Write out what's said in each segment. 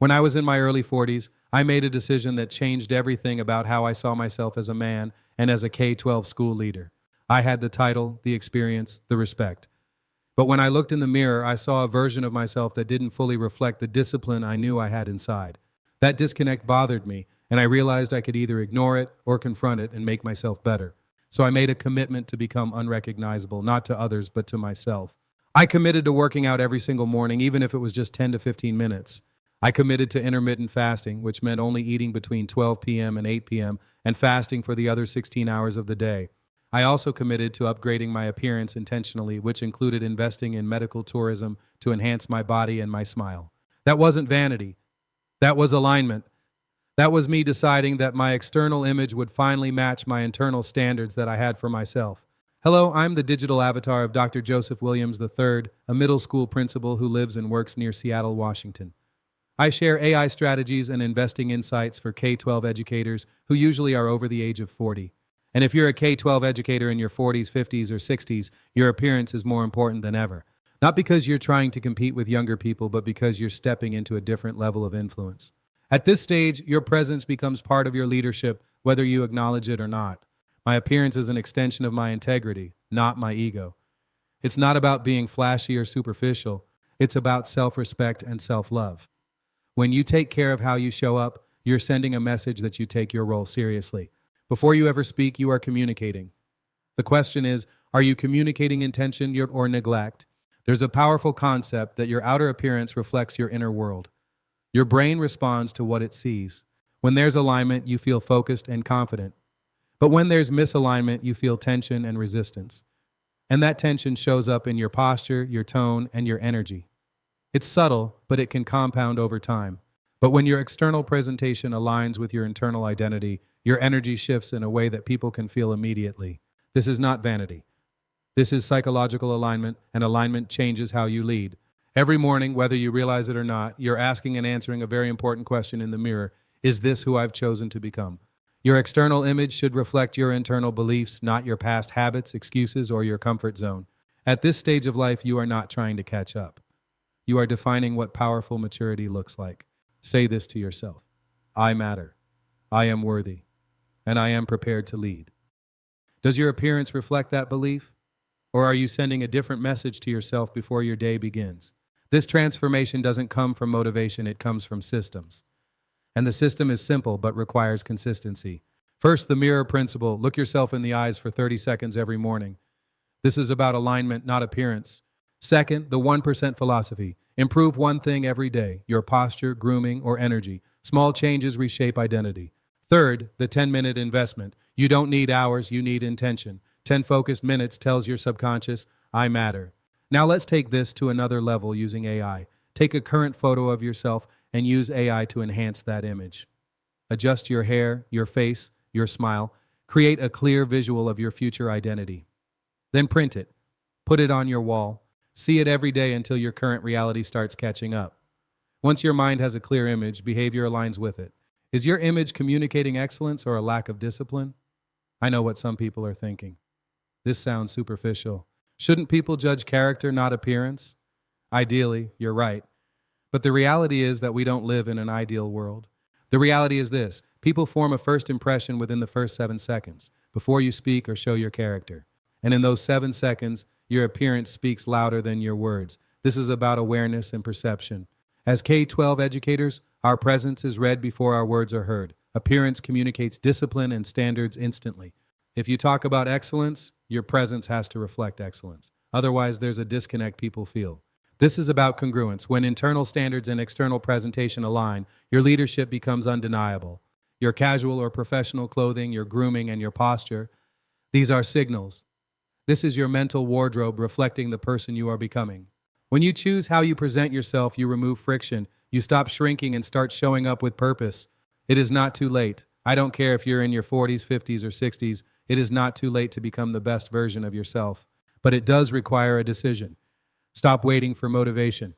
When I was in my early 40s, I made a decision that changed everything about how I saw myself as a man and as a K-12 school leader. I had the title, the experience, the respect. But when I looked in the mirror, I saw a version of myself that didn't fully reflect the discipline I knew I had inside. That disconnect bothered me, and I realized I could either ignore it or confront it and make myself better. So I made a commitment to become unrecognizable, not to others, but to myself. I committed to working out every single morning, even if it was just 10 to 15 minutes. I committed to intermittent fasting, which meant only eating between 12 p.m. and 8 p.m. and fasting for the other 16 hours of the day. I also committed to upgrading my appearance intentionally, which included investing in medical tourism to enhance my body and my smile. That wasn't vanity. That was alignment. That was me deciding that my external image would finally match my internal standards that I had for myself. Hello, I'm the digital avatar of Dr. Joseph Williams III, a middle school principal who lives and works near Seattle, Washington. I share AI strategies and investing insights for K-12 educators who usually are over the age of 40. And if you're a K-12 educator in your 40s, 50s, or 60s, your appearance is more important than ever. Not because you're trying to compete with younger people, but because you're stepping into a different level of influence. At this stage, your presence becomes part of your leadership, whether you acknowledge it or not. My appearance is an extension of my integrity, not my ego. It's not about being flashy or superficial. It's about self-respect and self-love. When you take care of how you show up, you're sending a message that you take your role seriously. Before you ever speak, you are communicating. The question is, are you communicating intention or neglect? There's a powerful concept that your outer appearance reflects your inner world. Your brain responds to what it sees. When there's alignment, you feel focused and confident. But when there's misalignment, you feel tension and resistance. And that tension shows up in your posture, your tone, and your energy. It's subtle, but it can compound over time. But when your external presentation aligns with your internal identity, your energy shifts in a way that people can feel immediately. This is not vanity. This is psychological alignment, and alignment changes how you lead. Every morning, whether you realize it or not, you're asking and answering a very important question in the mirror. Is this who I've chosen to become? Your external image should reflect your internal beliefs, not your past habits, excuses, or your comfort zone. At this stage of life, you are not trying to catch up. You are defining what powerful maturity looks like. Say this to yourself. I matter. I am worthy. And I am prepared to lead. Does your appearance reflect that belief? Or are you sending a different message to yourself before your day begins? This transformation doesn't come from motivation, it comes from systems. And the system is simple but requires consistency. First, the mirror principle. Look yourself in the eyes for 30 seconds every morning. This is about alignment, not appearance. Second, the 1% philosophy. Improve one thing every day, your posture, grooming, or energy. Small changes reshape identity. Third, the 10-minute investment. You don't need hours, you need intention. 10 focused minutes tells your subconscious, I matter. Now let's take this to another level using AI. Take a current photo of yourself and use AI to enhance that image. Adjust your hair, your face, your smile. Create a clear visual of your future identity. Then print it. Put it on your wall. See it every day until your current reality starts catching up. Once your mind has a clear image, behavior aligns with it. Is your image communicating excellence or a lack of discipline? I know what some people are thinking. This sounds superficial. Shouldn't people judge character, not appearance? Ideally, you're right. But the reality is that we don't live in an ideal world. The reality is this. People form a first impression within the first 7 seconds, before you speak or show your character. And in those 7 seconds, your appearance speaks louder than your words. This is about awareness and perception. As K-12 educators, our presence is read before our words are heard. Appearance communicates discipline and standards instantly. If you talk about excellence, your presence has to reflect excellence. Otherwise, there's a disconnect people feel. This is about congruence. When internal standards and external presentation align, your leadership becomes undeniable. Your casual or professional clothing, your grooming, and your posture, these are signals. This is your mental wardrobe reflecting the person you are becoming. When you choose how you present yourself, you remove friction. You stop shrinking and start showing up with purpose. It is not too late. I don't care if you're in your 40s, 50s, or 60s. It is not too late to become the best version of yourself. But it does require a decision. Stop waiting for motivation.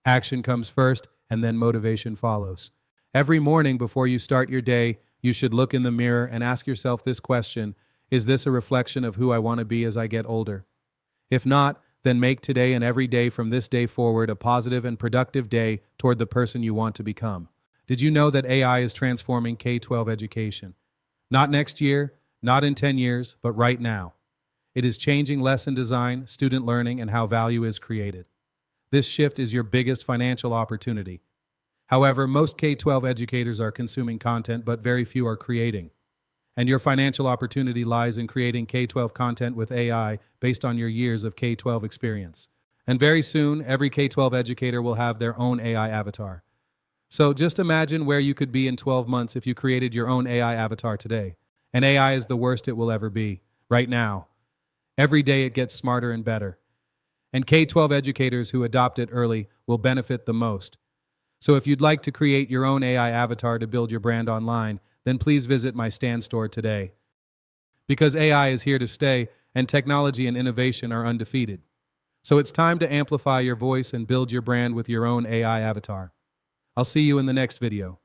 Action comes first, and then motivation follows. Every morning before you start your day, you should look in the mirror and ask yourself this question: is this a reflection of who I want to be as I get older? If not, then make today and every day from this day forward a positive and productive day toward the person you want to become. Did you know that AI is transforming K-12 education? Not next year, not in 10 years, but right now. It is changing lesson design, student learning, and how value is created. This shift is your biggest financial opportunity. However, most K-12 educators are consuming content, but very few are creating. And your financial opportunity lies in creating K-12 content with AI based on your years of K-12 experience. And very soon, every K-12 educator will have their own AI avatar. So just imagine where you could be in 12 months if you created your own AI avatar today. And AI is the worst it will ever be, right now. Every day it gets smarter and better. And K-12 educators who adopt it early will benefit the most. So if you'd like to create your own AI avatar to build your brand online, then please visit my Stand store today. Because AI is here to stay, and technology and innovation are undefeated. So it's time to amplify your voice and build your brand with your own AI avatar. I'll see you in the next video.